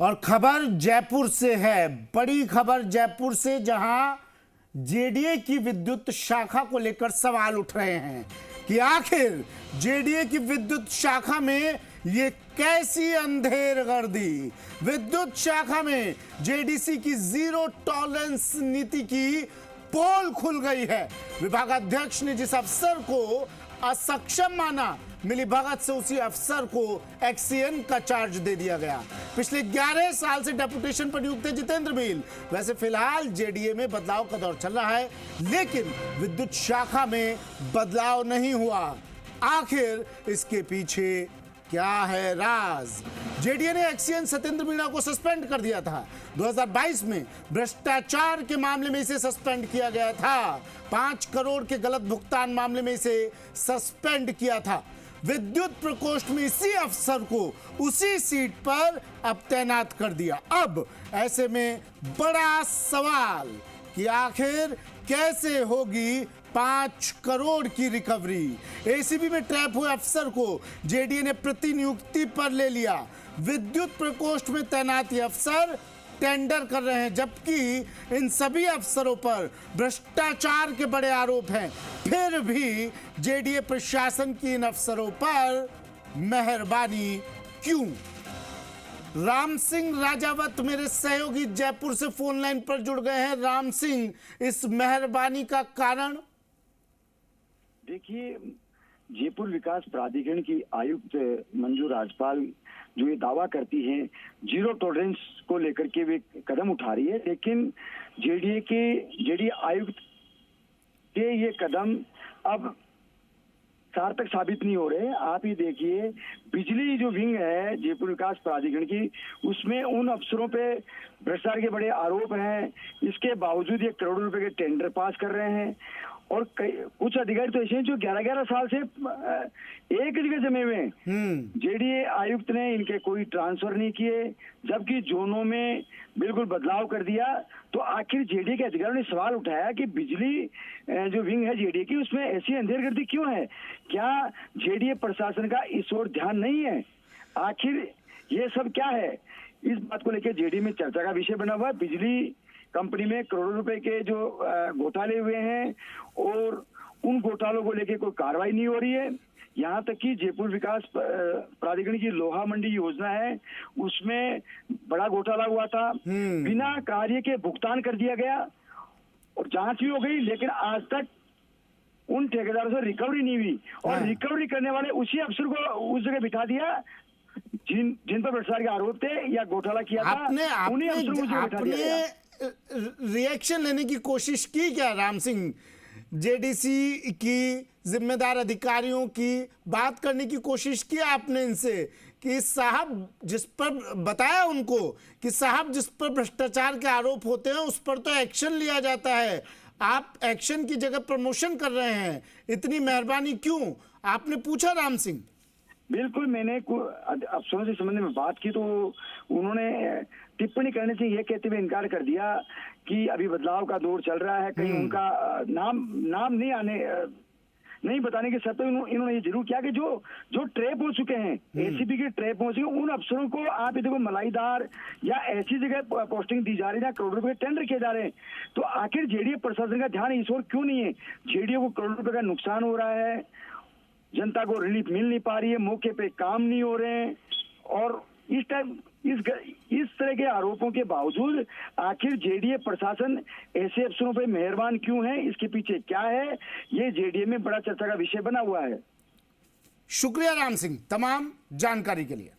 और खबर जयपुर से है, बड़ी खबर जयपुर से, जहां जेडीए की विद्युत शाखा को लेकर सवाल उठ रहे हैं कि आखिर जेडीए की विद्युत शाखा में ये कैसी अंधेरगर्दी। विद्युत शाखा में जेडीसी की जीरो टॉलरेंस नीति की पोल खुल गई है। विभागाध्यक्ष ने जिस अफसर को असक्षम माना, मिलीभगत से उसी अफसर को एक्सीएन का चार्ज दे दिया गया। पिछले 11 साल से डेपुटेशन पर नियुक्त थे जितेंद्र मील। वैसे फिलहाल जेडीए में बदलाव का दौर चल रहा है, लेकिन विद्युत शाखा में बदलाव नहीं हुआ। आखिर इसके पीछे क्या है राज? जेडीए ने एक्सीएन सत्येंद्र मीणा को सस्पेंड कर दिया था। 2022 में भ्रष्टाचार के मामले में इसे सस्पेंड किया गया था। 5 करोड़ के गलत भुगतान मामले में इसे सस्पेंड किया था। विद्युत प्रकोष्ठ में इसी अफसर को उसी सीट पर अब तैनात कर दिया। अब ऐसे में बड़ा सवाल कि आखिर कैसे होगी 5 करोड़ की रिकवरी। एसीबी में ट्रैप हुए अफसर को जेडीए ने प्रतिनियुक्ति पर ले लिया। विद्युत प्रकोष्ठ में तैनात ये अफसर टेंडर कर रहे हैं, जबकि इन सभी अफसरों पर भ्रष्टाचार के बड़े आरोप हैं। फिर भी जेडीए प्रशासन की इन अफसरों पर मेहरबानी क्यों? राम सिंह राजावत मेरे सहयोगी जयपुर से फोन लाइन पर जुड़ गए हैं। राम सिंह, इस मेहरबानी का कारण? देखिए, जयपुर विकास प्राधिकरण की आयुक्त मंजू राजपाल जो ये दावा करती हैं जीरो टॉलरेंस को लेकर के वे कदम उठा रही है, लेकिन जेडीए आयुक्त के ये कदम अब सार्थक साबित नहीं हो रहे। आप ही देखिए, बिजली जो विंग है जयपुर विकास प्राधिकरण की, उसमें उन अफसरों पे भ्रष्टाचार के बड़े आरोप हैं। इसके बावजूद ये करोड़ों रुपए के टेंडर पास कर रहे हैं। और कुछ अधिकारी तो ऐसे हैं जो 11-11 साल से एक जगह जमे हुए हैं। जेडीए आयुक्त ने इनके कोई ट्रांसफर नहीं किए, जबकि जोनों में बिल्कुल बदलाव कर दिया। तो आखिर जेडीए के अधिकारियों ने सवाल उठाया कि बिजली जो विंग है जेडीए की, उसमें ऐसी अंधेरगर्दी क्यों है? क्या जेडीए प्रशासन का इस ओर ध्यान नहीं है? आखिर ये सब क्या है? इस बात को लेकर जेडीए में चर्चा का विषय बना हुआ है। बिजली कंपनी में करोड़ों रुपए के जो घोटाले हुए हैं और उन घोटालों को लेकर कोई कार्रवाई नहीं हो रही है। यहाँ तक कि जयपुर विकास प्राधिकरण की लोहा मंडी योजना है, उसमें बड़ा घोटाला हुआ था। बिना कार्य के भुगतान कर दिया गया और जांच भी हो गई, लेकिन आज तक उन ठेकेदारों से रिकवरी नहीं हुई। और रिकवरी करने वाले उसी अफसर को उस जगह बिठा दिया जिन पर भ्रष्टाचार के आरोप थे या घोटाला किया था। उन्हीं अफसरों को बिठा दिया गया। रिएक्शन लेने की कोशिश की क्या राम सिंह? जेडीसी की जिम्मेदार अधिकारियों की बात करने की कोशिश की आपने इनसे कि साहब, जिस पर बताया उनको कि साहब जिस पर भ्रष्टाचार के आरोप होते हैं उस पर तो एक्शन लिया जाता है, आप एक्शन की जगह प्रमोशन कर रहे हैं, इतनी मेहरबानी क्यों? आपने पूछा राम सिंह? बिल्कुल, मैंने अफसरों से संबंध में बात की तो उन्होंने टिप्पणी करने से यह कहते हुए इनकार कर दिया कि अभी बदलाव का दौर चल रहा है। कहीं उनका नाम नहीं बताने के सत्ते इन्होंने ये जरूर किया कि जो ट्रैप हो चुके हैं, एसीबी के ट्रैप हो चुके हैं, उन अफसरों को आप देखो मलाईदार या ऐसी जगह पोस्टिंग दी जा रही है, करोड़ों रुपए टेंडर किए जा रहे हैं। तो आखिर जेडीए प्रशासन का ध्यान इस ओर क्यों नहीं है? जेडीए को करोड़ों रुपए का नुकसान हो रहा है, जनता को रिलीफ मिल नहीं पा रही है, मौके पे काम नहीं हो रहे हैं। और इस तरह के आरोपों के बावजूद आखिर जेडीए प्रशासन ऐसे अफसरों पर मेहरबान क्यों है? इसके पीछे क्या है? ये जेडीए में बड़ा चर्चा का विषय बना हुआ है। शुक्रिया राम सिंह तमाम जानकारी के लिए।